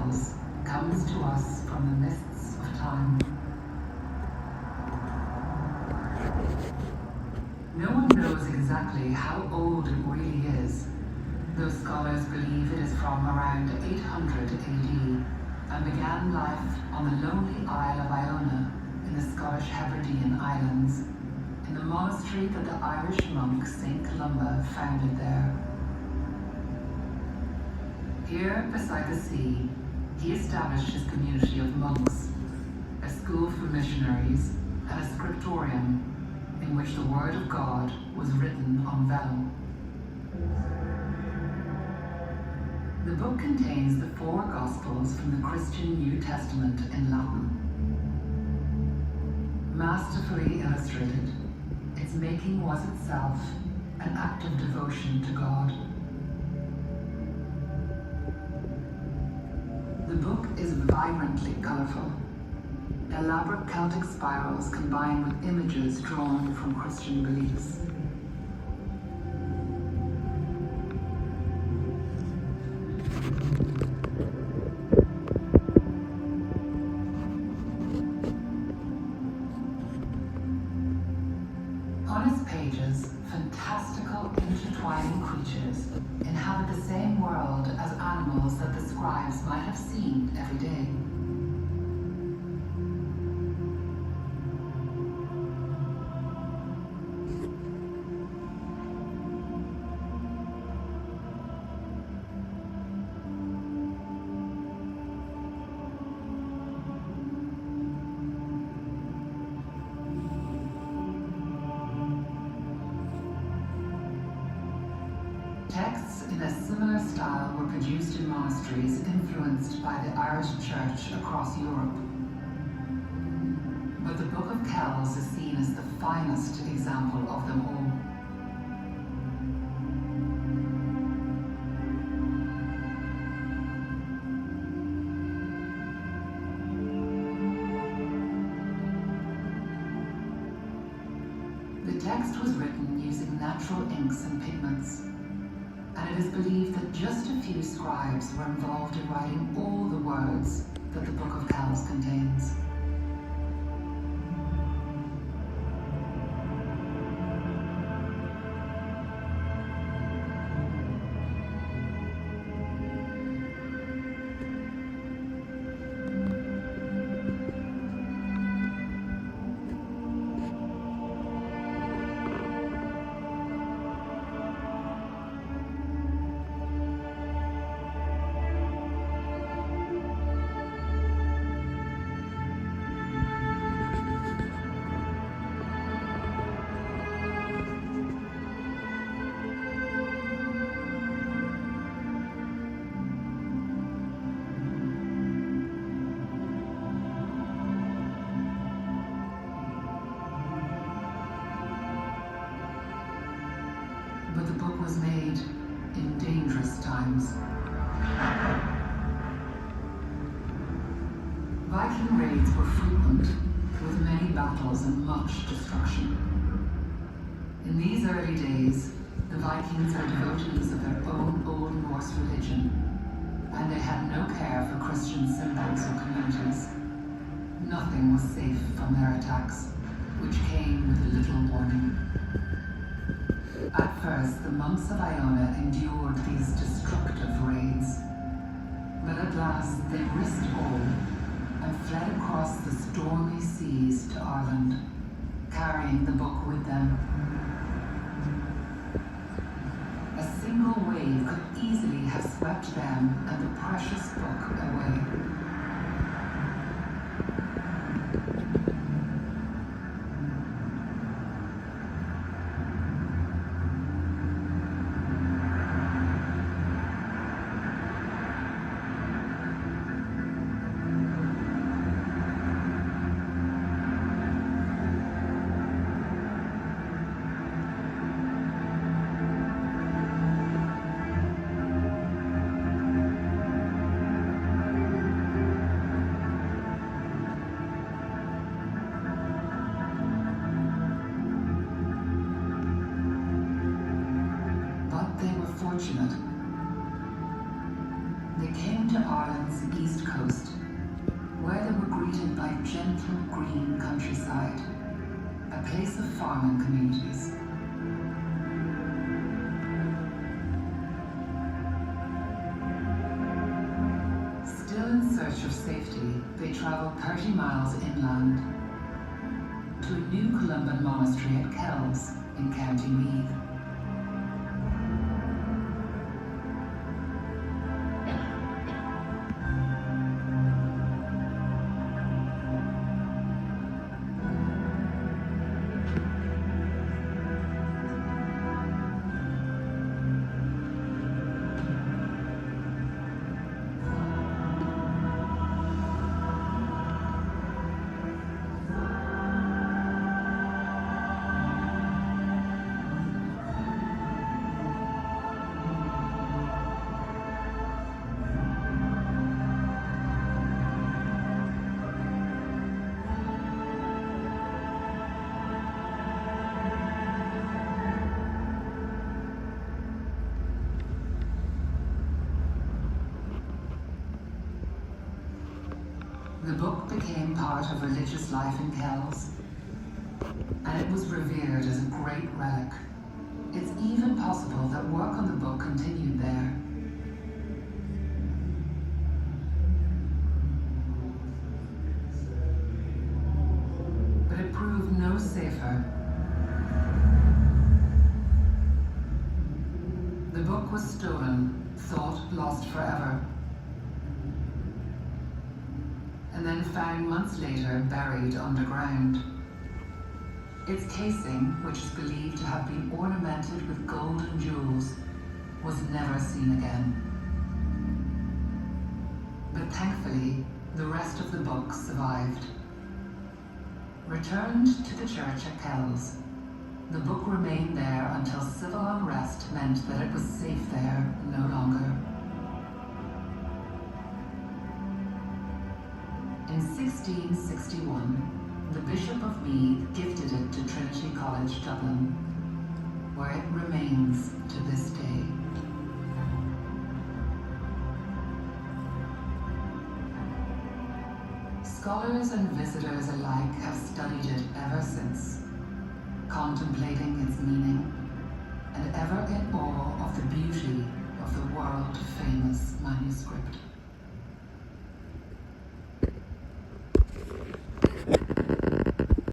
Kells comes to us from the mists of time. No one knows exactly how old it really is, though scholars believe it is from around 800 AD and began life on the lonely Isle of Iona in the Scottish Hebridean Islands, in the monastery that the Irish monk St. Columba founded there. Here, beside the sea, he established his community of monks, a school for missionaries, and a scriptorium in which the Word of God was written on vellum. The book contains the 4 Gospels from the Christian New Testament in Latin. Masterfully illustrated, its making was itself an act of devotion to God. The book is vibrantly colorful. Elaborate Celtic spirals combined with images drawn from Christian beliefs. On its pages, fantastical intertwining creatures inhabit the same world as animals that the scribes might have seen every day. Texts in a similar style were produced in monasteries influenced by the Irish Church across Europe. But the Book of Kells is seen as the finest example of them all. The text was written using natural inks and pigments, and it is believed that just a few scribes were involved in writing all the words that the Book of Kells contains. But the book was made in dangerous times. Viking raids were frequent, with many battles and much destruction. In these early days, the Vikings are devotees of their own Old Norse religion, and they had no care for Christian symbols or communities. Nothing was safe from their attacks, which came with little warning. At first, the monks of Iona endured these destructive raids, but at last they risked all and fled across the stormy seas to Ireland, carrying the book with them. A single wave could easily have swept them and the precious book away. fortunate. They came to Ireland's east coast, where they were greeted by gentle green countryside, a place of farming communities. Still in search of safety, they travelled 30 miles inland to a new Columban monastery at Kells in County Meath. The book became part of religious life in Kells, and it was revered as a great relic. It's even possible that work on the book continued there. But it proved no safer. The book was stolen, thought lost forever, and then found months later buried underground. Its casing, which is believed to have been ornamented with gold and jewels, was never seen again. But thankfully, the rest of the book survived. Returned to the church at Kells, the book remained there until civil unrest meant that it was safe there no longer. In 1661, the Bishop of Meath gifted it to Trinity College, Dublin, where it remains to this day. Scholars and visitors alike have studied it ever since, contemplating its meaning and ever in awe of the beauty of the world-famous manuscript.